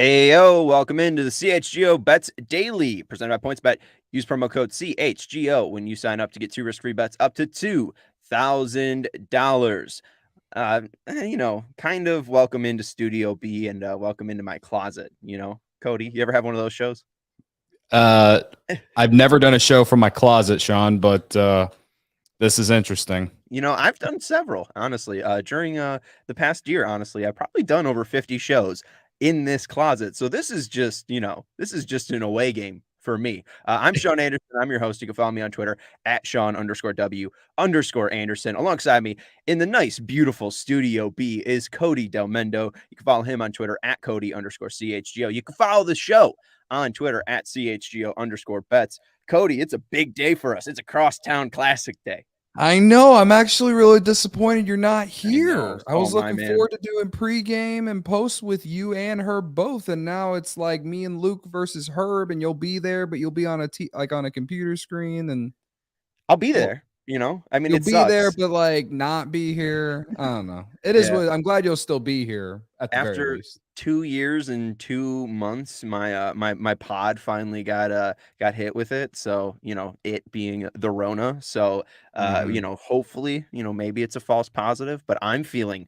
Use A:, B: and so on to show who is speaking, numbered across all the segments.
A: Ayo, welcome into the CHGO Bets Daily, presented by PointsBet. Use promo code CHGO when you sign up to get 2 risk-free bets up to $2,000. Kind of welcome into Studio B and welcome into my closet, Cody, you ever have one of those shows?
B: I've never done a show from my closet, Sean, but this is interesting.
A: I've done several, honestly. During the past year, honestly, I've probably done over 50 shows in this closet. So this is just an away game for me. I'm Sean Anderson. I'm your host. You can follow me on Twitter at Sean_W_Anderson. Alongside me in the nice, beautiful Studio B is Cody Delmendo. You can follow him on Twitter at Cody_CHGO. You can follow the show on Twitter at CHGO_bets. Cody, it's a big day for us. It's a Crosstown Classic day.
B: I know. I'm actually really disappointed you're not here. I was looking
A: man.
B: forward to doing pregame and post with you and Herb both, and now it's like me and Luke versus Herb, and you'll be there, but you'll be on on a computer screen, and
A: I'll be there.
B: you'll
A: it
B: be
A: sucks.
B: there, but like not be here. I don't know. It is what I'm glad you'll still be here at the very least.
A: 2 years and 2 months, my pod finally got hit with it. So, it being the Rona. So, hopefully, maybe it's a false positive, but I'm feeling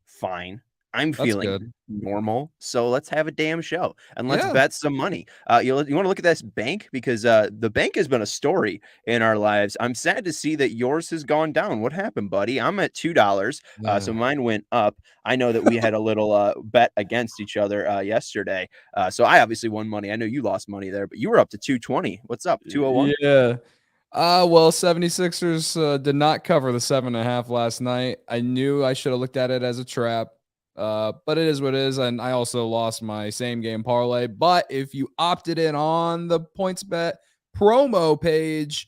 A: fine. I'm feeling normal. So let's have a damn show and let's bet some money. You want to look at this bank because the bank has been a story in our lives. I'm sad to see that yours has gone down. What happened, buddy? I'm at $2. So mine went up. I know that we had a little bet against each other yesterday. So I obviously won money. I know you lost money there, but you were up to 220. What's up? 201?
B: Yeah. Well, 76ers did not cover the 7.5 last night. I knew I should have looked at it as a trap. But it is what it is, and I also lost my same game parlay. But if you opted in on the PointsBet promo page,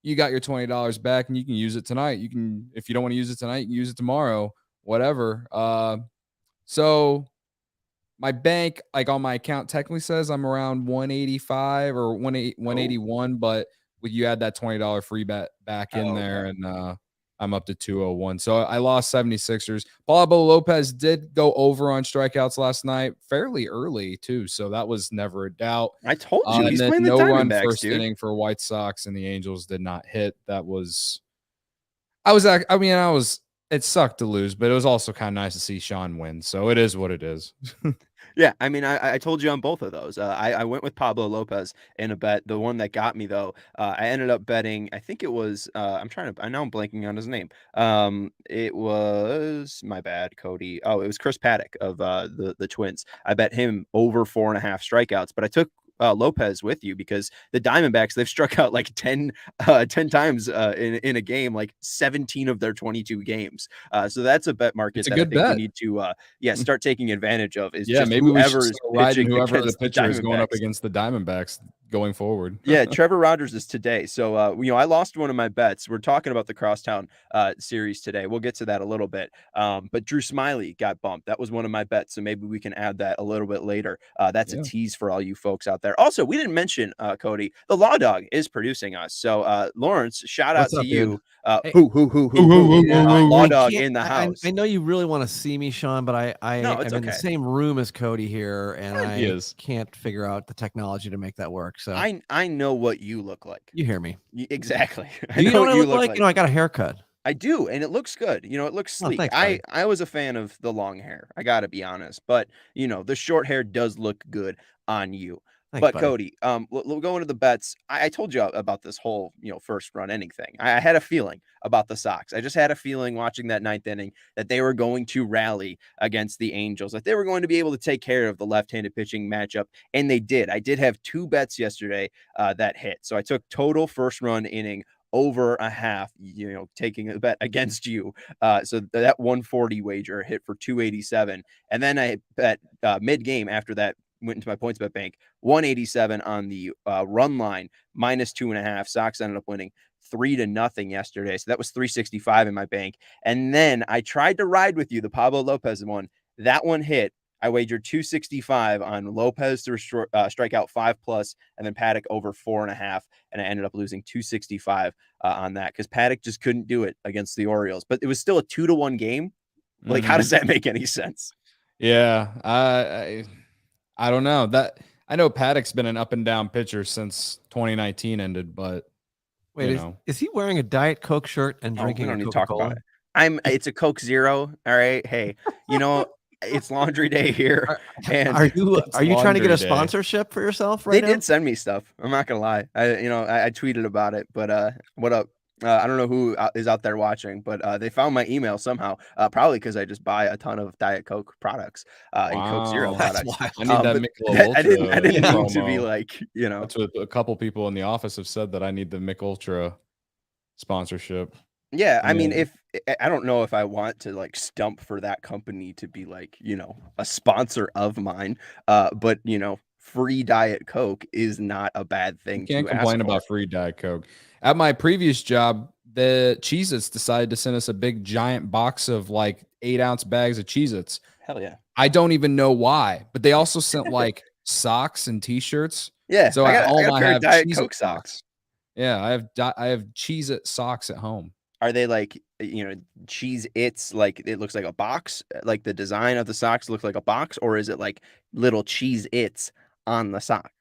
B: you got your $20 back, and you can use it tonight. You can, if you don't want to use it tonight, you can use it tomorrow, whatever. So my bank, like on my account, technically says I'm around 185 or 181, but you add that $20 free bet back in there, and I'm up to 201. So I lost 76ers. Pablo Lopez did go over on strikeouts last night, fairly early too. So that was never a doubt.
A: I told you he's playing the
B: no run
A: Diamondbacks,
B: first
A: dude.
B: inning for White Sox, and the Angels did not hit. It sucked to lose, but it was also kind of nice to see Sean win. So it is what it is.
A: Yeah, I mean, I told you on both of those. I went with Pablo Lopez in a bet. The one that got me, though, I ended up betting, I think it was, I know I'm blanking on his name. It was, my bad, Cody. Oh, it was Chris Paddock of the Twins. I bet him over 4.5 strikeouts, but I took Lopez with you because the Diamondbacks, they've struck out like 10 times in a game, like 17 of their 22 games. So that's a bet market that I think we need to start taking advantage of. Is just
B: maybe
A: whoever
B: we should start riding whoever the pitcher
A: the
B: is going up against the Diamondbacks going forward.
A: Yeah, Trevor Rogers is today. So I lost one of my bets. We're talking about the Crosstown series today. We'll get to that a little bit. But Drew Smiley got bumped. That was one of my bets. So maybe we can add that a little bit later. That's a tease for all you folks out there. Also, we didn't mention, Cody, the Law Dog is producing us. So Lawrence, shout out to you. Law Dog in the house.
C: I know you really want to see me, Sean, but I'm in the same room as Cody here, and I can't figure out the technology to make that work. So
A: I know what you look like.
C: You hear me.
A: Exactly.
C: You know what I look like? I got a haircut.
A: I do, and it looks good. It looks sleek.
C: Thanks,
A: I was a fan of the long hair. I got to be honest. But, the short hair does look good on you.
C: Thanks,
A: but, Cody, we'll go into the bets. I told you about this whole, first run inning thing. I had a feeling about the Sox. I just had a feeling watching that 9th inning that they were going to rally against the Angels, that they were going to be able to take care of the left-handed pitching matchup, and they did. I did have 2 bets yesterday that hit. So I took total first run inning over a half, taking a bet against you. So that 140 wager hit for 287. And then I bet mid game after that, went into my points bet bank, 187 on the run line, -2.5. Sox ended up winning 3-0 yesterday. So that was 365 in my bank. And then I tried to ride with you, the Pablo Lopez one. That one hit. I wagered 265 on Lopez to strike out 5+, and then Paddock over 4.5. And I ended up losing 265 on that because Paddock just couldn't do it against the Orioles. But it was still a 2-1 game. Like, how does that make any sense?
B: Yeah, I don't know. That I know Paddock's been an up and down pitcher since 2019 ended, but
C: wait, is he wearing a Diet Coke shirt and drinking a Coca-Cola?
A: It's a Coke Zero. All right. Hey, it's laundry day here.
C: Are you trying to get a sponsorship for yourself right now?
A: They did send me stuff. I'm not gonna lie. I tweeted about it, but what up? I don't know who is out there watching, but they found my email somehow, probably because I just buy a ton of Diet Coke products and Coke Zero products.
B: I need that Michelob Ultra.
A: I didn't mean to be like,
B: That's what a couple people in the office have said, that I need the Michelob Ultra sponsorship.
A: Yeah, I mean, if I don't know if I want to like stump for that company to be like, a sponsor of mine, but free Diet Coke is not a bad thing.
B: You can't complain about free Diet Coke. At my previous job, the Cheez-Its decided to send us a big giant box of like 8-ounce bags of Cheez-Its.
A: Hell yeah.
B: I don't even know why, but they also sent like socks and t-shirts.
A: Yeah.
B: So I have
A: Diet Coke socks.
B: Yeah, I have Cheez-It socks at home.
A: Are they like, Cheez-Its, like it looks like a box, like the design of the socks looks like a box, or is it like little Cheez-Its on the sock?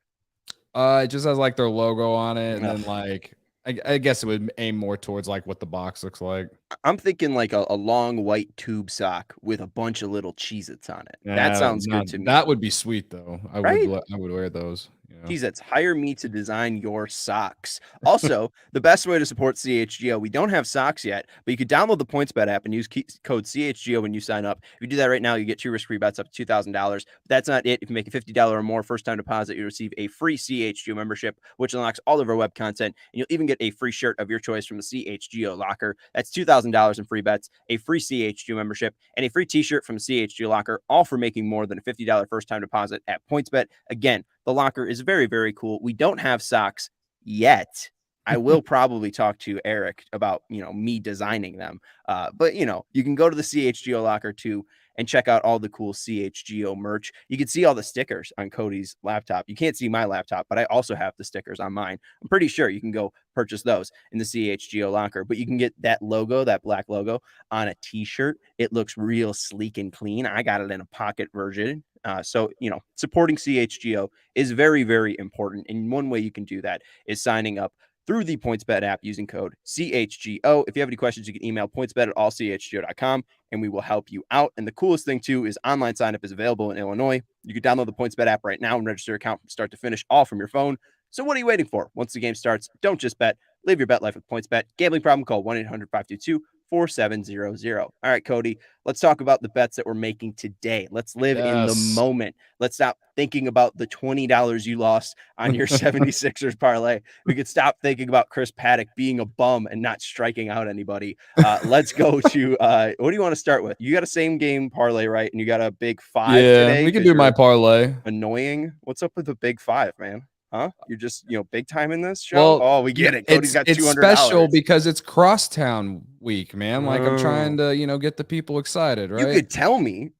B: It just has like their logo on it, and then like I guess it would aim more towards like what the box looks like.
A: I'm thinking like a long white tube sock with a bunch of little Cheez-Its on it. That sounds good to me.
B: That would be sweet though. I would wear those.
A: Cheez-Its, hire me to design your socks. Also, the best way to support CHGO, we don't have socks yet, but you could download the PointsBet app and use code CHGO when you sign up. If you do that right now, you get 2 risk-free bets up to $2,000. That's not it. If you make a $50 or more first-time deposit, you receive a free CHGO membership, which unlocks all of our web content, and you'll even get a free shirt of your choice from the CHGO locker. That's $2,000 in free bets, a free CHGO membership, and a free t-shirt from the CHGO locker, all for making more than a $50 first-time deposit at PointsBet. Again, the locker is very, very cool. We don't have socks yet. I will probably talk to Eric about, me designing them. But, you can go to the CHGO locker too and check out all the cool CHGO merch. You can see all the stickers on Cody's laptop. You can't see my laptop, but I also have the stickers on mine. I'm pretty sure you can go purchase those in the CHGO locker, but you can get that logo, that black logo, on a t-shirt. It looks real sleek and clean. I got it in a pocket version. So, supporting CHGO is very, very important. And one way you can do that is signing up through the PointsBet app using code CHGO. If you have any questions, you can email pointsbet@allchgo.com and we will help you out. And the coolest thing too is online sign up is available in Illinois. You can download the PointsBet app right now and register your account from start to finish, all from your phone. So what are you waiting for? Once the game starts, don't just bet. Live your bet life with PointsBet. Gambling problem? Call 1-800-522-4700. All right, Cody, let's talk about the bets that we're making today. Let's live in the moment. Let's stop thinking about the $20 you lost on your 76ers parlay. We could stop thinking about Chris Paddock being a bum and not striking out anybody. Let's go to what do you want to start with? You got a same game parlay, right? And you got a big 5 today.
B: We can do my parlay.
A: Annoying. What's up with the big 5, man? Huh? You're just, big time in this show? Well, we get it. Cody's got $200.
B: It's special because it's Crosstown week, man. Like, I'm trying to, get the people excited, right?
A: You could tell me.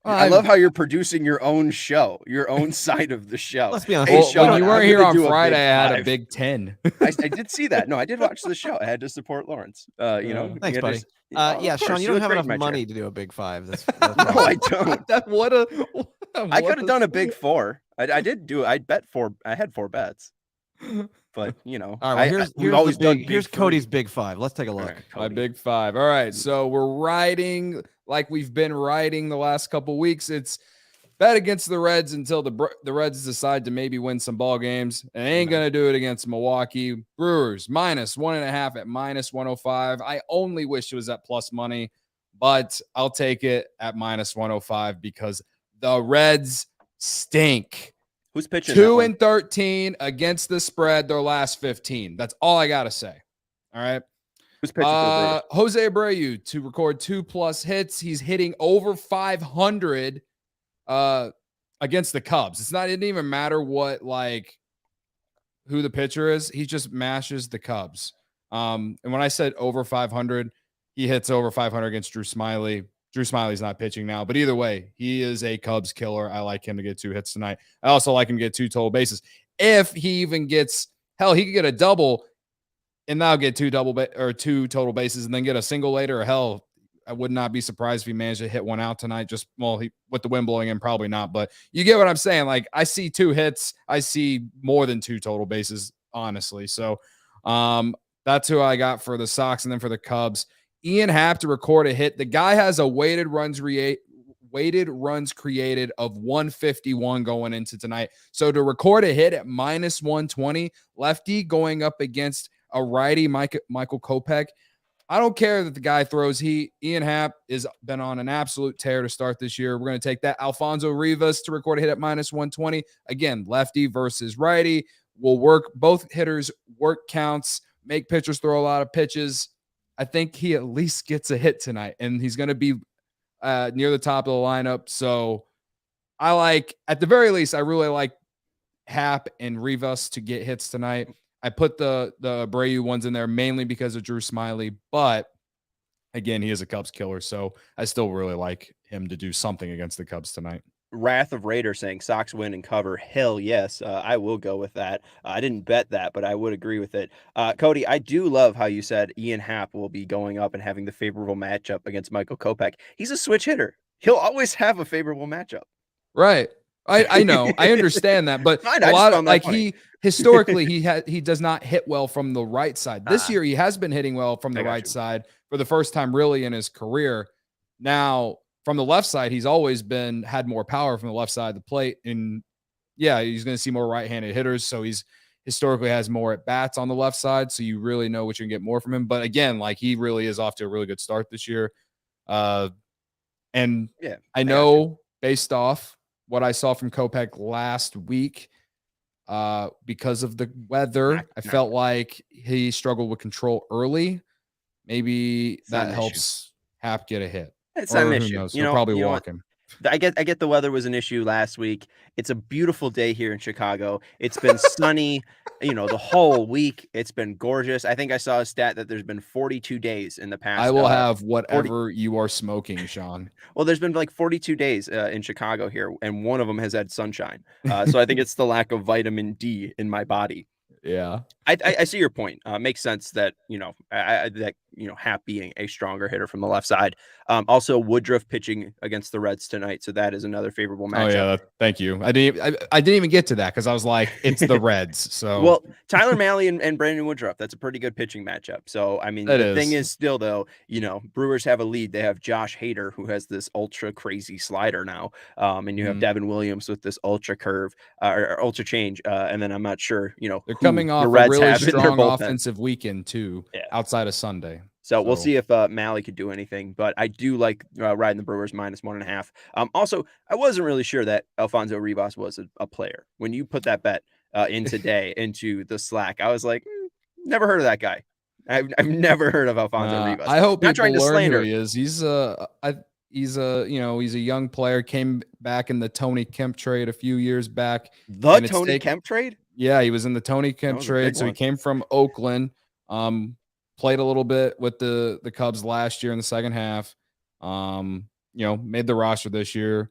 A: I love how you're producing your own show, your own side of the show.
C: Let's be honest.
B: Hey, Sean, when you weren't here on Friday, I had a big 10.
A: I did see that. No, I did watch the show. I had to support Lawrence.
C: Thanks, buddy. Sean, you don't have enough money to do a big 5. That's
A: no, I don't. I could have done a big 4. I did do it. I bet 4. I had 4 bets. But
C: all right, well, here's Cody's big 5. Let's take a look.
B: Right, my big 5. All right, so we're riding like we've been riding the last couple weeks. It's bet against the Reds until the Reds decide to maybe win some ball games. And ain't gonna do it against Milwaukee. Brewers -1.5 at -105. I only wish it was at plus money, but I'll take it at -105 because the Reds stink.
A: Who's pitching?
B: 2-13 against the spread their last 15. That's all I gotta say. All right.
A: Who's pitching for the Brewers?
B: Jose Abreu to record 2+ hits. He's hitting over 500 against the Cubs. It didn't even matter who the pitcher is. He just mashes the Cubs. And when I said over 500, he hits over 500 against Drew Smyly. Drew Smyly's not pitching now, but either way, he is a Cubs killer. I like him to get 2 hits tonight. I also like him to get 2 total bases. If he even gets, he could get a double and now get 2 2 total bases and then get a single later. Or I would not be surprised if he managed to hit one out tonight. With the wind blowing in, probably not. But you get what I'm saying. I see 2 hits. I see more than 2 total bases, honestly. So that's who I got for the Sox. And then for the Cubs, Ian Happ to record a hit. The guy has a weighted runs created of 151 going into tonight. So to record a hit at -120, lefty going up against a righty, Michael Kopech. I don't care that the guy throws heat. Ian Happ has been on an absolute tear to start this year. We're going to take that. Alfonso Rivas to record a hit at -120. Again, lefty versus righty will work. Both hitters work counts, make pitchers throw a lot of pitches. I think he at least gets a hit tonight, and he's going to be near the top of the lineup. So at the very least, I really like Happ and Rivas to get hits tonight. I put the Abreu ones in there mainly because of Drew Smyly, but again, he is a Cubs killer, so I still really like him to do something against the Cubs tonight.
A: Wrath of Raider saying Sox win and cover. Hell yes, I will go with that. I didn't bet that, but I would agree with it. Cody, I do love how you said Ian Happ will be going up and having the favorable matchup against Michael Kopech. He's a switch hitter. He'll always have a favorable matchup.
B: Right. I know. I understand that, but a lot of he historically he does not hit well from the right side. This year he has been hitting well from the right side for the first time really in his career. Now, from the left side, he's always had more power from the left side of the plate. And yeah, he's going to see more right-handed hitters. So he's historically has more at bats on the left side. So you really know what you can get more from him. But again, he really is off to a really good start this year. And yeah, I know based off what I saw from Kopech last week, because of the weather, I felt like he struggled with control early. Maybe that helps Happ get a hit.
A: It's not an issue.
B: Knows? Probably walk him.
A: I get the weather was an issue last week. It's a beautiful day here in Chicago. It's been sunny, the whole week. It's been gorgeous. I think I saw a stat that there's been 42 days in the past.
B: I will have whatever you are smoking, Sean.
A: Well, there's been 42 days in Chicago here, and one of them has had sunshine. So I think it's the lack of vitamin D in my body.
B: Yeah,
A: I see your point. Makes sense that Happ being a stronger hitter from the left side. Also Woodruff pitching against the Reds tonight, so that is another favorable matchup.
B: Oh yeah, thank you. I didn't even get to that because I was like, it's the Reds. So
A: well, Tyler Mahle and Brandon Woodruff. That's a pretty good pitching matchup. So I mean, the thing is still though, Brewers have a lead. They have Josh Hader who has this ultra crazy slider now, and you have Devin Williams with this ultra curve or ultra change, and then I'm not sure.
B: They're coming off a really strong offensive weekend too, outside of Sunday.
A: So we'll see if Mahle could do anything, but I do like riding the Brewers -1.5. Also, I wasn't really sure that Alfonso Rivas was a player. When you put that bet in today into the Slack, I was like, never heard of that guy. I've never heard of Alfonso Rivas.
B: I hope not trying to slander who he is. He's a young player. Came back in the Tony Kemp trade a few years back.
A: The Tony Kemp trade?
B: Yeah, he was in the Tony Kemp trade. So he came from Oakland. Played a little bit with the Cubs last year in the second half. Made the roster this year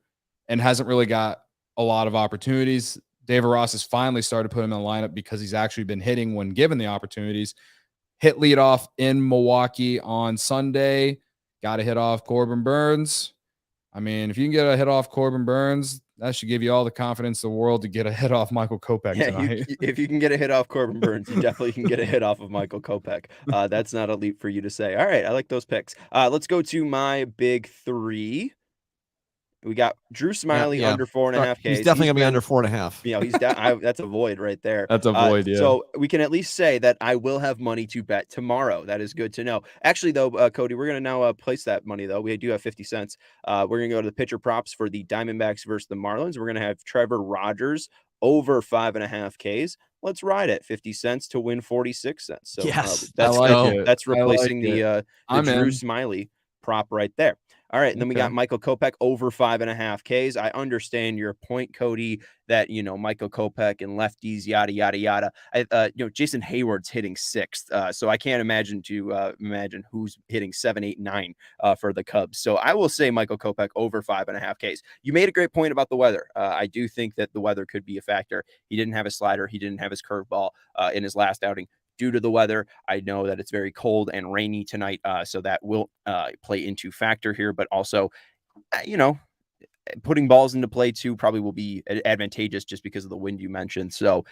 B: and hasn't really got a lot of opportunities. David Ross has finally started putting him in the lineup because he's actually been hitting when given the opportunities. Hit leadoff in Milwaukee on Sunday. Got to hit off Corbin Burns. I mean, if you can get a hit off Corbin Burns, that should give you all the confidence in the world to get a hit off Michael Kopech tonight.
A: If you can get a hit off Corbin Burns, you definitely can get a hit off of Michael Kopech. That's not a leap for you to say. All right, I like those picks. Let's go to my big three. We got Drew Smyly under 4.5 Ks.
C: He's definitely gonna be under 4.5.
A: He's that's a void right there.
B: That's a void. Yeah.
A: So we can at least say that I will have money to bet tomorrow. That is good to know. Actually, though, Cody, we're gonna now place that money. Though we do have 50 cents. We're gonna go to the pitcher props for the Diamondbacks versus the Marlins. We're gonna have Trevor Rogers over 5.5 Ks. Let's ride it. 50 cents to win 46 cents. So
C: yes,
A: that's replacing the Drew
B: in.
A: Smiley prop right there. All right, and then we got Michael Kopech over 5.5 Ks. I understand your point, Cody, that Michael Kopech and lefties, yada yada yada. Jason Hayward's hitting 6th, so I can't imagine who's hitting 7, 8, 9 for the Cubs. So I will say Michael Kopech over 5.5 Ks. You made a great point about the weather. I do think that the weather could be a factor. He didn't have a slider. He didn't have his curveball in his last outing. Due to the weather, I know that it's very cold and rainy tonight, so that will play into factor here. But also, putting balls into play too probably will be advantageous just because of the wind you mentioned. So,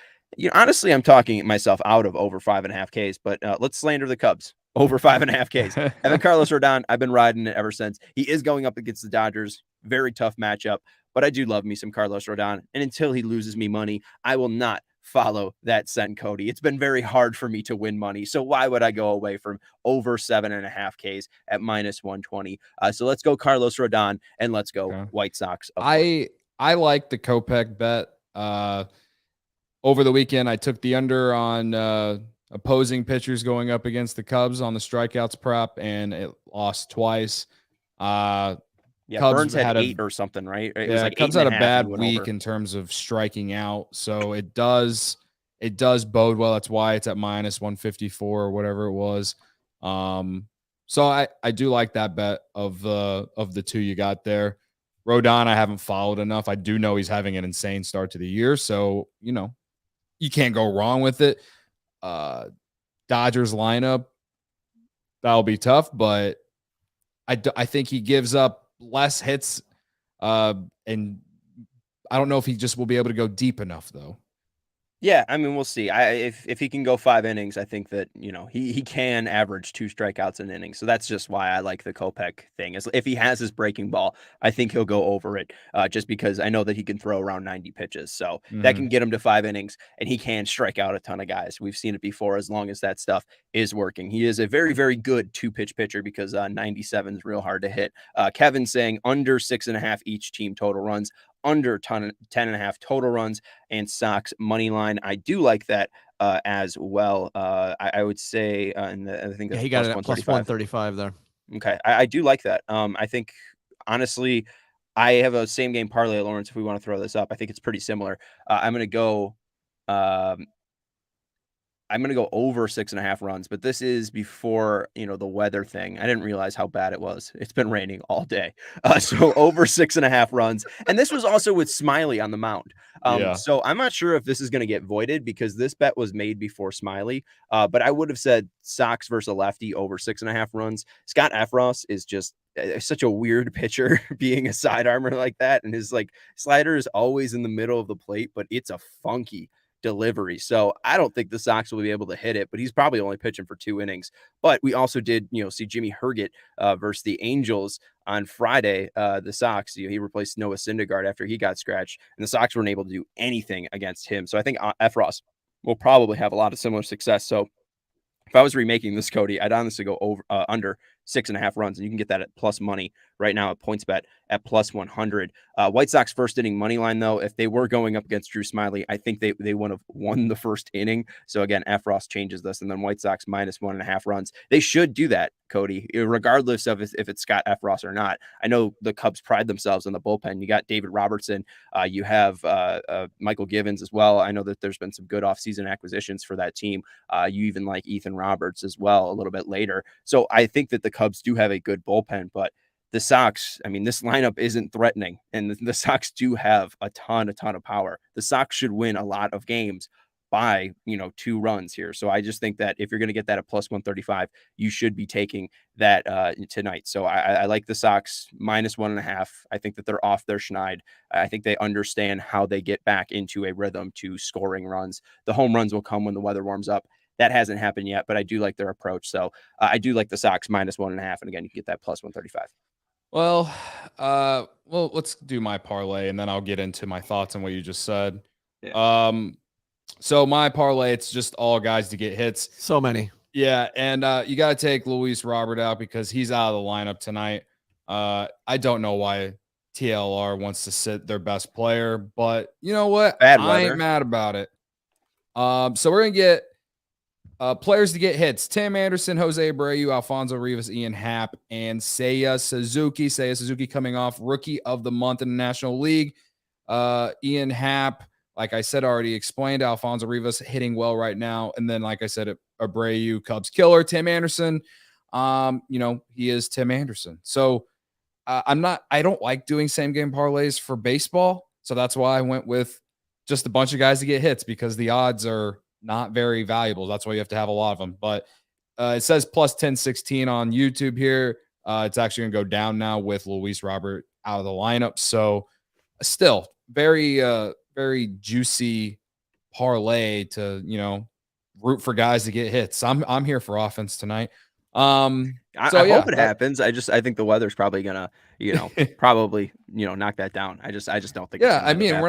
A: honestly, I'm talking myself out of over 5.5 Ks. But let's slander the Cubs over 5.5 Ks. Evan Carlos Rodon, I've been riding it ever since. He is going up against the Dodgers, very tough matchup. But I do love me some Carlos Rodon, and until he loses me money, I will not follow that send, Cody. It's been very hard for me to win money, so why would I go away from over 7.5 Ks at -120? So let's go Carlos Rodon, and let's go White Sox.
B: I like the Kopech bet. Over the weekend, I took the under on opposing pitchers going up against the Cubs on the strikeouts prop, and it lost twice.
A: Cubs Burns had 8 or something, right? It was like
B: Cubs had a bad week in terms of striking out, so it does bode well. That's why it's at -154 or whatever it was. So I do like that bet of the two you got there. Rodon, I haven't followed enough. I do know he's having an insane start to the year, so you can't go wrong with it. Dodgers lineup, that'll be tough, but I think he gives up less hits, and I don't know if he just will be able to go deep enough, though.
A: Yeah, I mean, we'll see. If he can go 5 innings, I think that he can average 2 strikeouts an inning. So that's just why I like the Kopech thing. Is if he has his breaking ball, I think he'll go over it. Just because I know that he can throw around 90 pitches, so that can get him to 5 innings, and he can strike out a ton of guys. We've seen it before. As long as that stuff is working, he is a very, very good 2-pitch pitcher because 97 is real hard to hit. Kevin saying under 6.5 each team total runs. Under 10.5 total runs, and Sox money line. I do like that as well. I would say, and I think that's
C: he got it at plus 135 there.
A: Okay, I do like that. I think honestly, I have a same game parlay, Lawrence. If we want to throw this up, I think it's pretty similar. I'm going to go. I'm going to go over 6.5 runs, but this is before, the weather thing. I didn't realize how bad it was. It's been raining all day. So over 6.5 runs. And this was also with Smiley on the mound. So I'm not sure if this is going to get voided because this bet was made before Smiley. But I would have said Sox versus a lefty over 6.5 runs. Scott Efros is just such a weird pitcher being a side armor like that. And his slider is always in the middle of the plate, but it's a funky delivery. So I don't think the Sox will be able to hit it, but he's probably only pitching for 2 innings. But we also did, see Jimmy Herget versus the Angels on Friday. The Sox, he replaced Noah Syndergaard after he got scratched, and the Sox weren't able to do anything against him. So I think Efros will probably have a lot of similar success. So if I was remaking this, Cody, I'd honestly go over under 6.5 runs, and you can get that at plus money right now at PointsBet at plus 100. White Sox first inning money line, though, if they were going up against Drew Smiley, I think they would have won the first inning. So again, Efros changes this, and then White Sox -1.5 runs. They should do that, Cody, regardless of if it's Scott Efros or not. I know the Cubs pride themselves in the bullpen. You got David Robertson. You have Michael Givens as well. I know that there's been some good offseason acquisitions for that team. You even like Ethan Roberts as well a little bit later. So I think that the Cubs do have a good bullpen, but the Sox, I mean, this lineup isn't threatening, and the Sox do have a ton of power. The Sox should win a lot of games by 2 runs here. So I just think that if you're going to get that at plus 135, you should be taking that tonight. So I like the Sox -1.5. I think that they're off their schneid. I think they understand how they get back into a rhythm to scoring runs. The home runs will come when the weather warms up. That hasn't happened yet, but I do like their approach. So I do like the Sox -1.5. And again, you can get that plus 135.
B: Well, let's do my parlay, and then I'll get into my thoughts on what you just said. Yeah. So my parlay, it's just all guys to get hits.
C: So many.
B: Yeah, and you got to take Luis Robert out because he's out of the lineup tonight. I don't know why TLR wants to sit their best player, but you know what?
A: I
B: ain't mad about it. So we're gonna get players to get hits: Tim Anderson, Jose Abreu, Alfonso Rivas, Ian Happ, and Seiya Suzuki. Seiya Suzuki coming off Rookie of the Month in the National League. Ian Happ, like I said, already explained. Alfonso Rivas hitting well right now, and then like I said, Abreu, Cubs killer. Tim Anderson, he is Tim Anderson. So I don't like doing same game parlays for baseball, so that's why I went with just a bunch of guys to get hits because the odds are not very valuable. That's why you have to have a lot of them. But it says plus 1016 on YouTube here. It's actually going to go down now with Luis Robert out of the lineup. So still very, very juicy parlay to, root for guys to get hits. I'm here for offense tonight. I
A: hope it happens. I think the weather's probably gonna, probably, knock that down. I just don't think.
B: Yeah, I mean, I'm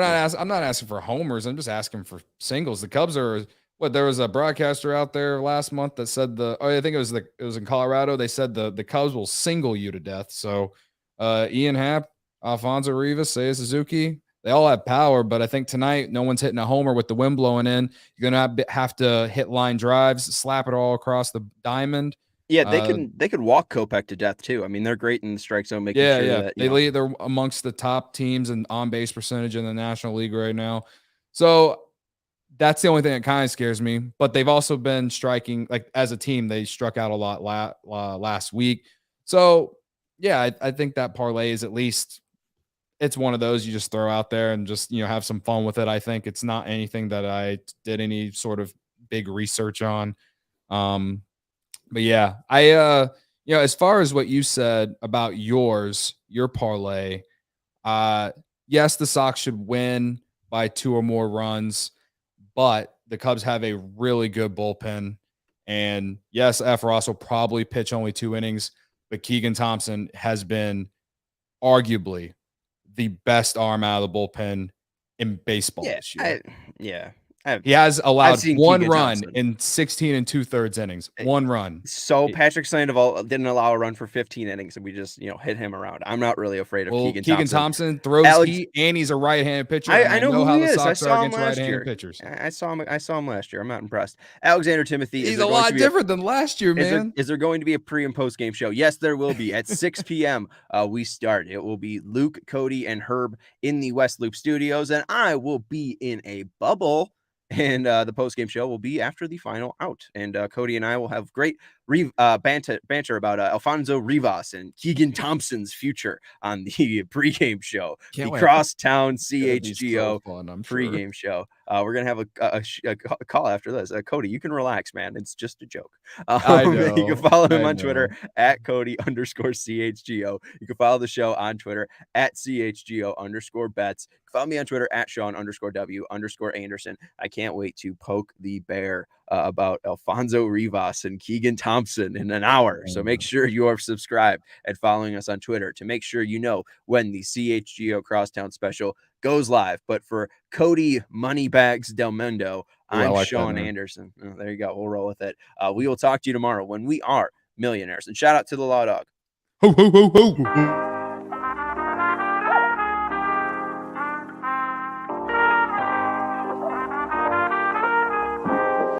B: not asking for homers. I'm just asking for singles. The Cubs are there was a broadcaster out there last month that said I think it was in Colorado. They said the Cubs will single you to death. So Ian Happ, Alfonso Rivas, Seiya Suzuki, they all have power, but I think tonight no one's hitting a homer with the wind blowing in. You're gonna have to hit line drives, slap it all across the diamond.
A: Yeah, they could walk Kopech to death too. I mean, they're great in the strike zone, making sure that
B: they're amongst the top teams in on base percentage in the National League right now. So that's the only thing that kind of scares me. But they've also been striking, like as a team, they struck out a lot last week. So yeah, I think that parlay is at least it's one of those you just throw out there and just have some fun with it. I think it's not anything that I did any sort of big research on. But yeah, as far as what you said about your parlay, yes, the Sox should win by 2 or more runs, but the Cubs have a really good bullpen. And yes, F. Ross will probably pitch only 2 innings, but Keegan Thompson has been arguably the best arm out of the bullpen in baseball this year. He has allowed 1 run in 16 2/3 innings. 1 run.
A: So Patrick Sandoval didn't allow a run for 15 innings, and we just hit him around. I'm not really afraid of Keegan
B: Thompson throws heat, and he's a right-handed pitcher.
A: I know how
B: the
A: is.
B: Sox are against right-handed pitchers.
A: I saw him last year. I'm not impressed. Alexander Timothy.
B: He's a lot different than last year, man.
A: Is there going to be a pre and post game show? Yes, there will be at 6 p.m. We start. It will be Luke, Cody, and Herb in the West Loop Studios, and I will be in a bubble. And the post-game show will be after the final out. And Cody and I will have great banter about Alfonso Rivas and Keegan Thompson's future on the pregame show. The Crosstown CHGO pregame show. We're going to have a call after this. Cody, you can relax, man. It's just a joke.
B: I know.
A: You can follow him on Twitter at Cody_CHGO. You can follow the show on Twitter at CHGO_bets. Follow me on Twitter at Sean_W_Anderson. I can't wait to poke the bear about Alfonso Rivas and Keegan Thompson in an hour. So make sure you are subscribed and following us on Twitter to make sure you know when the CHGO Crosstown special goes live. But for Cody Moneybags Delmendo, I'm Sean Anderson. Oh, there you go. We'll roll with it. We will talk to you tomorrow when we are millionaires. And shout out to the Law Dog.
B: Ho, ho, ho, ho.